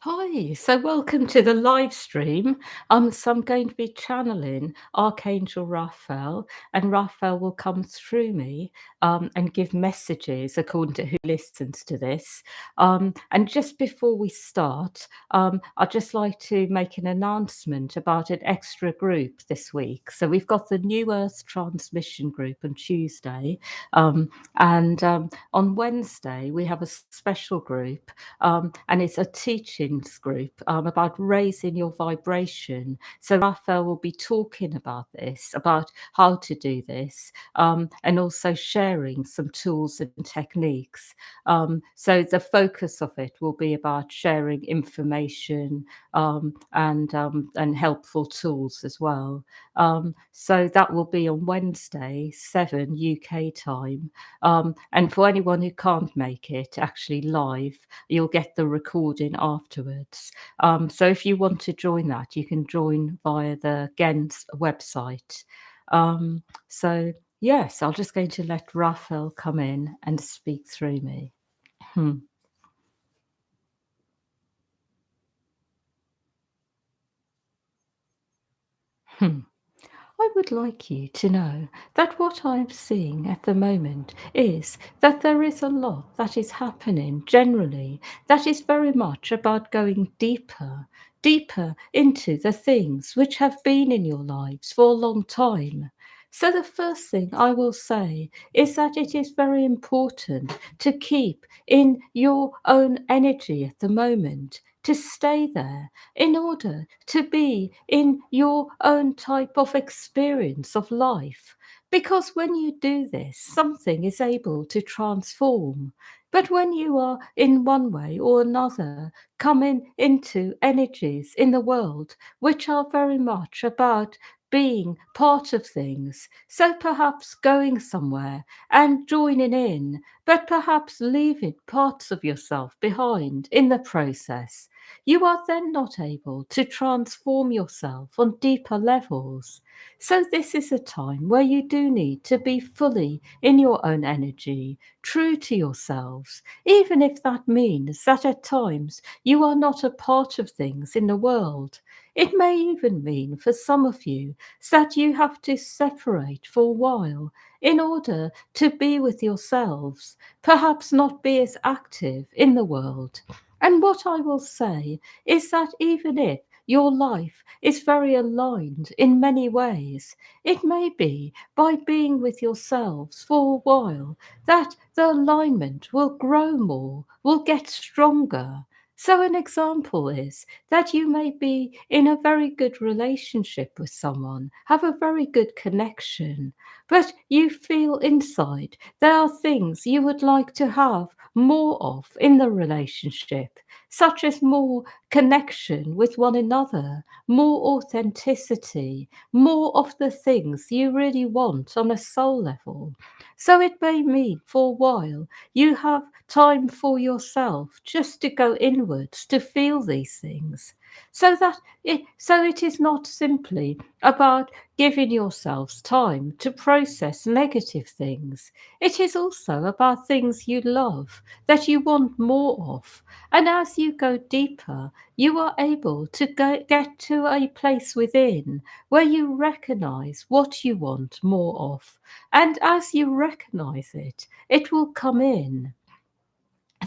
Hi, so welcome to the live stream. So I'm going to be channeling Archangel Raphael, and Raphael will come through me and give messages according to who listens to this. And just before we start, I'd just like to make an announcement about an extra group this week. So we've got the New Earth Transmission group on Tuesday, and on Wednesday we have a special group and it's a teachings group about raising your vibration. So Raphael will be talking about this, about how to do this, and also sharing some tools and techniques. So the focus of it will be about sharing information and helpful tools as well. So that will be on Wednesday, 7 UK time. And for anyone who can't make it actually live, you'll get the recording afterwards. So if you want to join that, you can join via the Gens website. So yes, I'm just going to let Raphael come in and speak through me. Hmm. Hmm. I would like you to know that what I'm seeing at the moment is that there is a lot that is happening generally that is very much about going deeper, deeper into the things which have been in your lives for a long time. So, the first thing I will say is that it is very important to keep in your own energy at the moment, to stay there in order to be in your own type of experience of life. Because when you do this, something is able to transform. But when you are in one way or another coming into energies in the world which are very much about being part of things, so perhaps going somewhere and joining in, but perhaps leaving parts of yourself behind in the process, you are then not able to transform yourself on deeper levels. So, this is a time where you do need to be fully in your own energy, true to yourselves, even if that means that at times you are not a part of things in the world. It may even mean for some of you that you have to separate for a while in order to be with yourselves, perhaps not be as active in the world. And what I will say is that even if your life is very aligned in many ways, it may be by being with yourselves for a while that the alignment will grow more, will get stronger. So, an example is that you may be in a very good relationship with someone, have a very good connection, but you feel inside there are things you would like to have more of in the relationship, such as more connection with one another, more authenticity, more of the things you really want on a soul level. So it may mean for a while you have time for yourself just to go inwards to feel these things. So it is not simply about giving yourselves time to process negative things. It is also about things you love that you want more of. And as you go deeper, you are able to get to a place within where you recognize what you want more of. And as you recognize it, it will come in.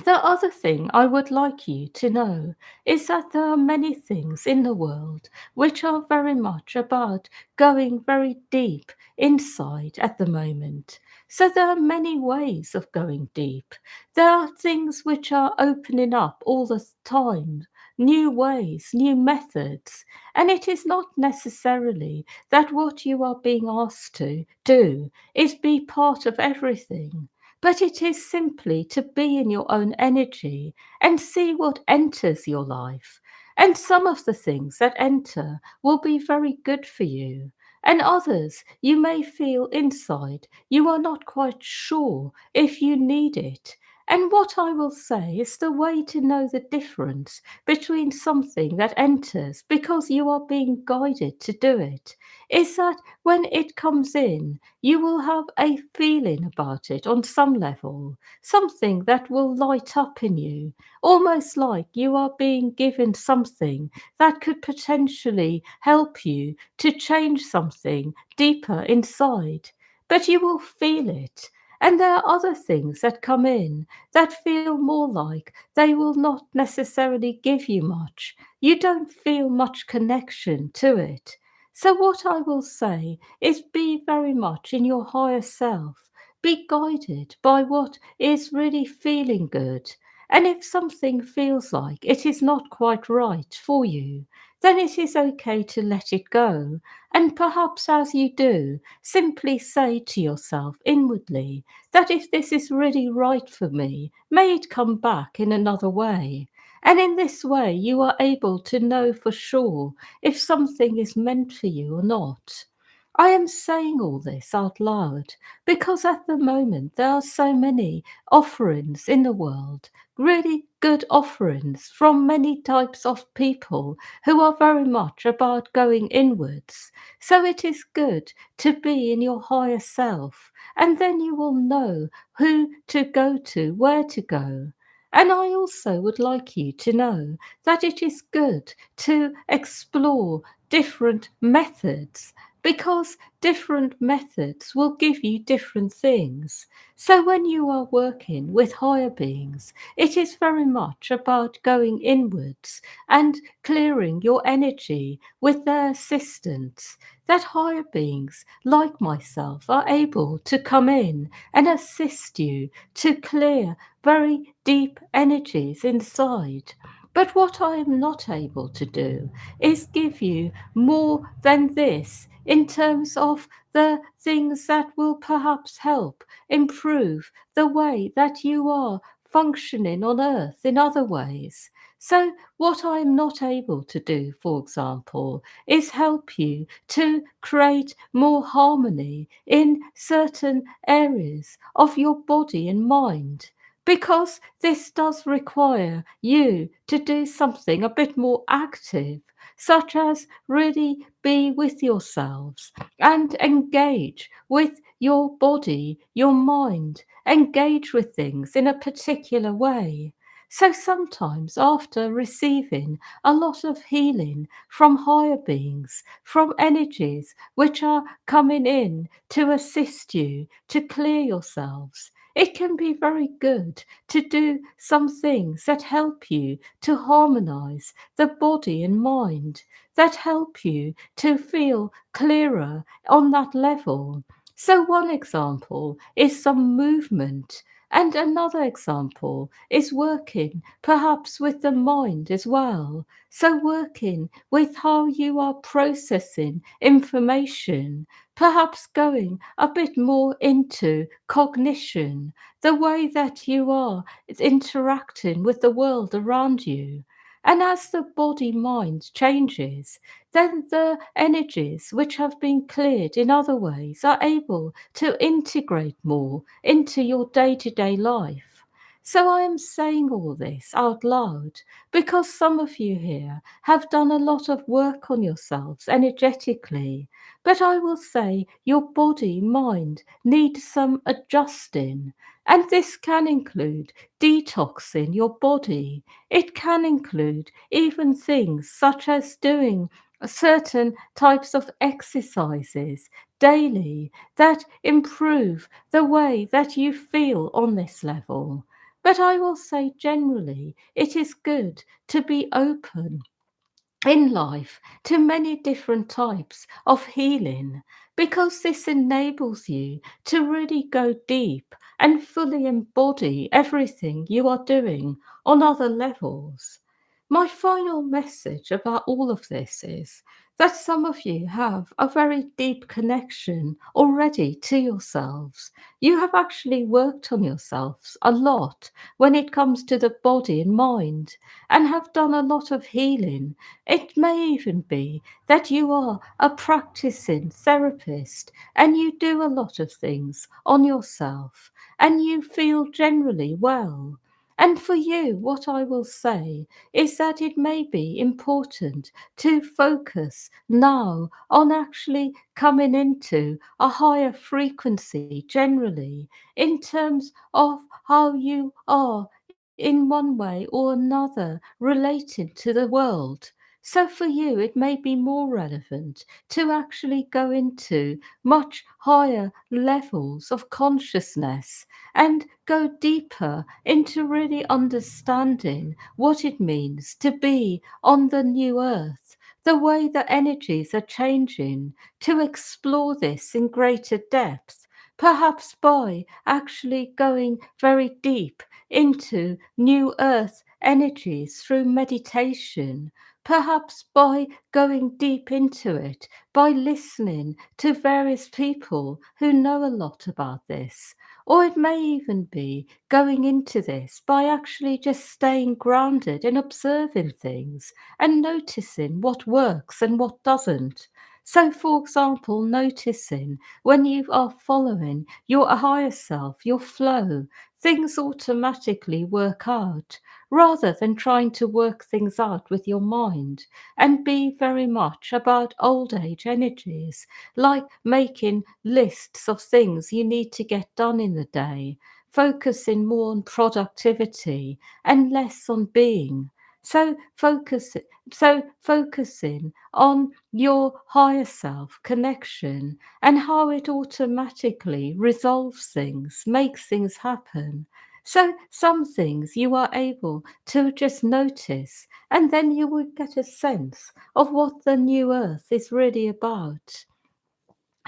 The other thing I would like you to know is that there are many things in the world which are very much about going very deep inside at the moment. So there are many ways of going deep. There are things which are opening up all the time, new ways, new methods. And it is not necessarily that what you are being asked to do is be part of everything, but it is simply to be in your own energy and see what enters your life. And some of the things that enter will be very good for you. And others you may feel inside you are not quite sure if you need it. And what I will say is the way to know the difference between something that enters because you are being guided to do it is that when it comes in, you will have a feeling about it on some level, something that will light up in you, almost like you are being given something that could potentially help you to change something deeper inside. But you will feel it. And there are other things that come in that feel more like they will not necessarily give you much. You don't feel much connection to it. So, what I will say is be very much in your higher self. Be guided by what is really feeling good. And if something feels like it is not quite right for you, then it is okay to let it go. And perhaps as you do, simply say to yourself inwardly that if this is really right for me, may it come back in another way. And in this way, you are able to know for sure if something is meant for you or not. I am saying all this out loud because at the moment there are so many offerings in the world, really good offerings from many types of people who are very much about going inwards. So it is good to be in your higher self, and then you will know who to go to, where to go. And I also would like you to know that it is good to explore different methods because different methods will give you different things. So when you are working with higher beings, it is very much about going inwards and clearing your energy with their assistance. That higher beings, like myself, are able to come in and assist you to clear very deep energies inside. But what I am not able to do is give you more than this in terms of the things that will perhaps help improve the way that you are functioning on earth in other ways. So, what I'm not able to do, for example, is help you to create more harmony in certain areas of your body and mind. Because this does require you to do something a bit more active, such as really be with yourselves and engage with your body, your mind, engage with things in a particular way. So sometimes, after receiving a lot of healing from higher beings, from energies which are coming in to assist you to clear yourselves, it can be very good to do some things that help you to harmonize the body and mind, that help you to feel clearer on that level. So, one example is some movement. And another example is working perhaps with the mind as well. So, working with how you are processing information, perhaps going a bit more into cognition, the way that you are interacting with the world around you. And as the body mind changes, then the energies which have been cleared in other ways are able to integrate more into your day to day life. So I am saying all this out loud because some of you here have done a lot of work on yourselves energetically. But I will say your body, mind needs some adjusting. And this can include detoxing your body. It can include even things such as doing certain types of exercises daily that improve the way that you feel on this level. But I will say generally, it is good to be open in life to many different types of healing because this enables you to really go deep and fully embody everything you are doing on other levels. My final message about all of this is that some of you have a very deep connection already to yourselves. You have actually worked on yourselves a lot when it comes to the body and mind and have done a lot of healing. It may even be that you are a practicing therapist and you do a lot of things on yourself and you feel generally well. And for you, what I will say is that it may be important to focus now on actually coming into a higher frequency generally in terms of how you are in one way or another related to the world. So for you, it may be more relevant to actually go into much higher levels of consciousness and go deeper into really understanding what it means to be on the new earth, the way the energies are changing, to explore this in greater depth, perhaps by actually going very deep into new earth energies through meditation, perhaps by going deep into it, by listening to various people who know a lot about this. Or it may even be going into this by actually just staying grounded and observing things and noticing what works and what doesn't. So, for example, noticing when you are following your higher self, your flow, things automatically work out rather than trying to work things out with your mind and be very much about old age energies, like making lists of things you need to get done in the day, focusing more on productivity and less on being. So focusing on your higher self connection and how it automatically resolves things, makes things happen. So some things you are able to just notice, and then you will get a sense of what the new earth is really about.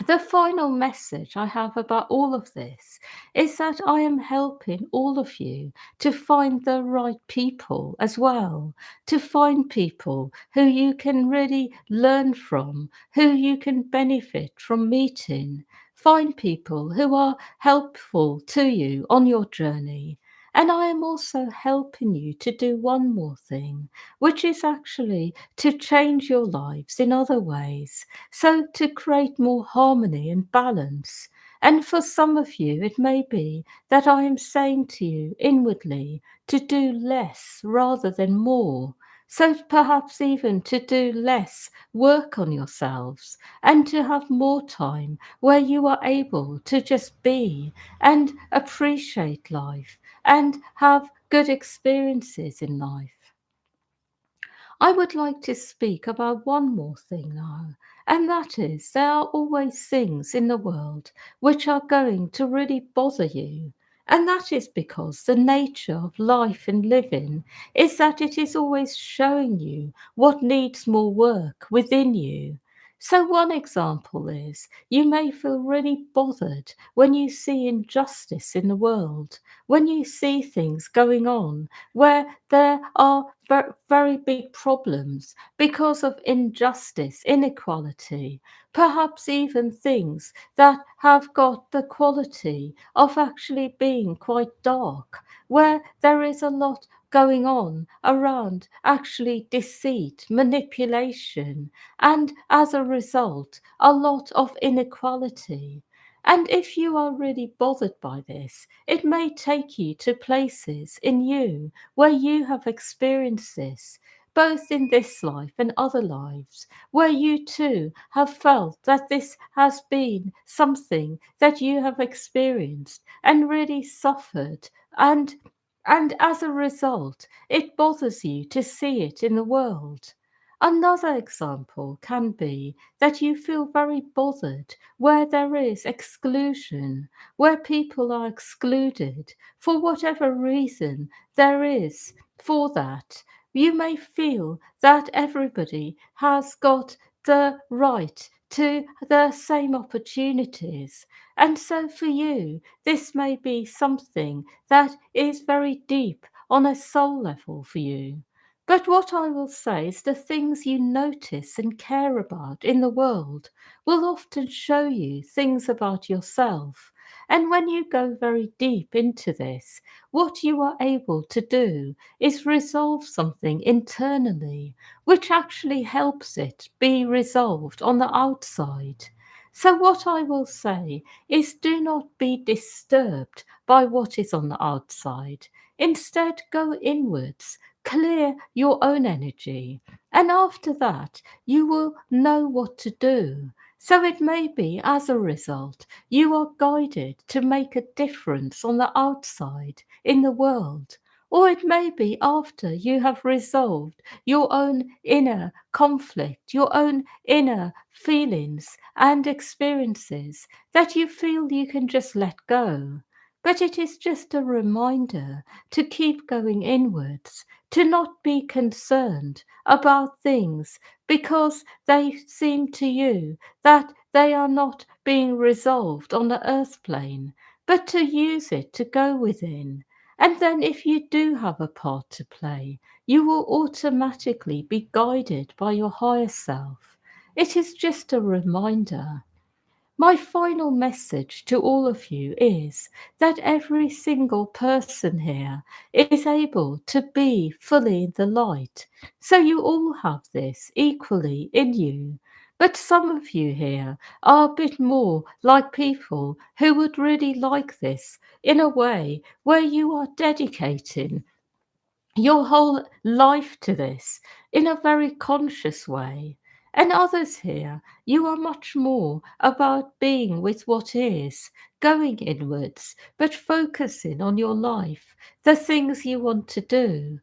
The final message I have about all of this is that I am helping all of you to find the right people as well, to find people who you can really learn from, who you can benefit from meeting, find people who are helpful to you on your journey. And I am also helping you to do one more thing, which is actually to change your lives in other ways, so to create more harmony and balance. And for some of you, it may be that I am saying to you inwardly to do less rather than more. So perhaps even to do less work on yourselves and to have more time where you are able to just be and appreciate life and have good experiences in life. I would like to speak about one more thing now, and that is there are always things in the world which are going to really bother you. And that is because the nature of life and living is that it is always showing you what needs more work within you. So, one example is you may feel really bothered when you see injustice in the world, when you see things going on where there are very big problems because of injustice, inequality, perhaps even things that have got the quality of actually being quite dark, where there is a lot going on around actually deceit, manipulation, and as a result, a lot of inequality. And if you are really bothered by this, it may take you to places in you where you have experienced this, both in this life and other lives, where you too have felt that this has been something that you have experienced and really suffered, and as a result, it bothers you to see it in the world. Another example can be that you feel very bothered where there is exclusion, where people are excluded for whatever reason there is for that. You may feel that everybody has got the right to the same opportunities. And so for you, this may be something that is very deep on a soul level for you. But what I will say is the things you notice and care about in the world will often show you things about yourself. And when you go very deep into this, what you are able to do is resolve something internally, which actually helps it be resolved on the outside. So, what I will say is do not be disturbed by what is on the outside. Instead, go inwards, clear your own energy, and after that, you will know what to do. So it may be as a result, you are guided to make a difference on the outside in the world. Or it may be after you have resolved your own inner conflict, your own inner feelings and experiences that you feel you can just let go. But it is just a reminder to keep going inwards, to not be concerned about things because they seem to you that they are not being resolved on the earth plane, but to use it to go within. And then, if you do have a part to play, you will automatically be guided by your higher self. It is just a reminder. My final message to all of you is that every single person here is able to be fully in the light. So you all have this equally in you. But some of you here are a bit more like people who would really like this in a way where you are dedicating your whole life to this in a very conscious way. And others here, you are much more about being with what is, going inwards, but focusing on your life, the things you want to do.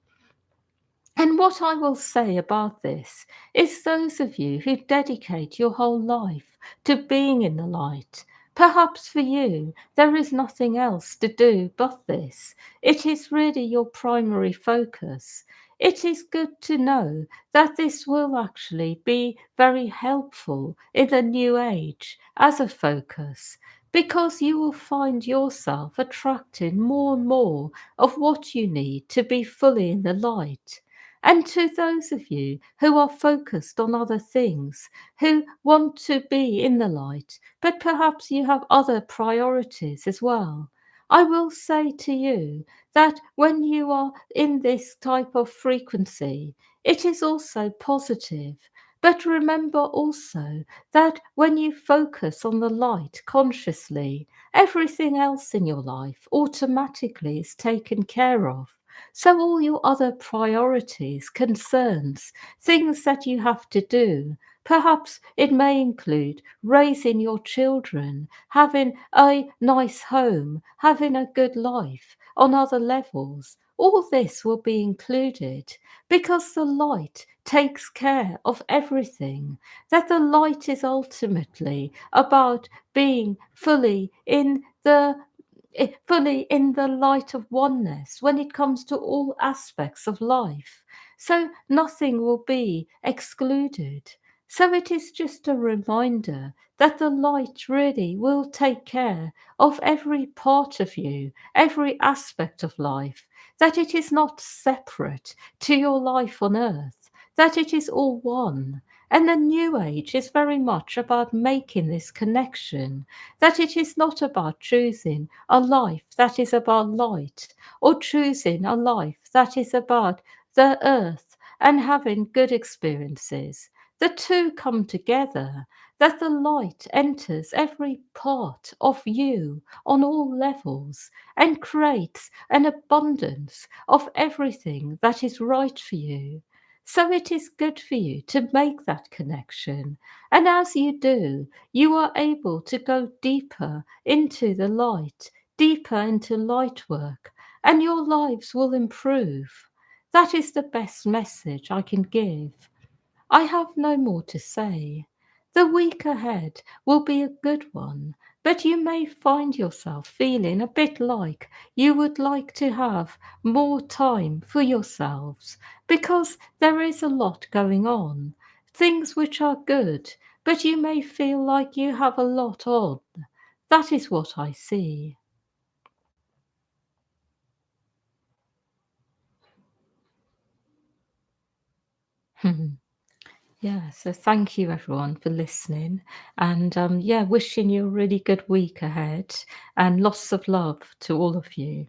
And what I will say about this is those of you who dedicate your whole life to being in the light, perhaps for you there is nothing else to do but this. It is really your primary focus. It is good to know that this will actually be very helpful in the new age as a focus, because you will find yourself attracting more and more of what you need to be fully in the light. And to those of you who are focused on other things, who want to be in the light, but perhaps you have other priorities as well, I will say to you that when you are in this type of frequency, it is also positive. But remember also that when you focus on the light consciously, everything else in your life automatically is taken care of. So, all your other priorities, concerns, things that you have to do, perhaps it may include raising your children, having a nice home, having a good life on other levels. All this will be included because the light takes care of everything. That the light is ultimately about being fully in the light of oneness when it comes to all aspects of life. So nothing will be excluded. So it is just a reminder that the light really will take care of every part of you, every aspect of life, that it is not separate to your life on earth, that it is all one. And the new age is very much about making this connection, that it is not about choosing a life that is about light, or choosing a life that is about the earth and having good experiences. The two come together, that the light enters every part of you on all levels and creates an abundance of everything that is right for you. So it is good for you to make that connection. And as you do, you are able to go deeper into the light, deeper into light work, and your lives will improve. That is the best message I can give. I have no more to say. The week ahead will be a good one, but you may find yourself feeling a bit like you would like to have more time for yourselves, because there is a lot going on, things which are good, but you may feel like you have a lot on. That is what I see. Mhm. Yeah, so thank you everyone for listening and, yeah, wishing you a really good week ahead and lots of love to all of you.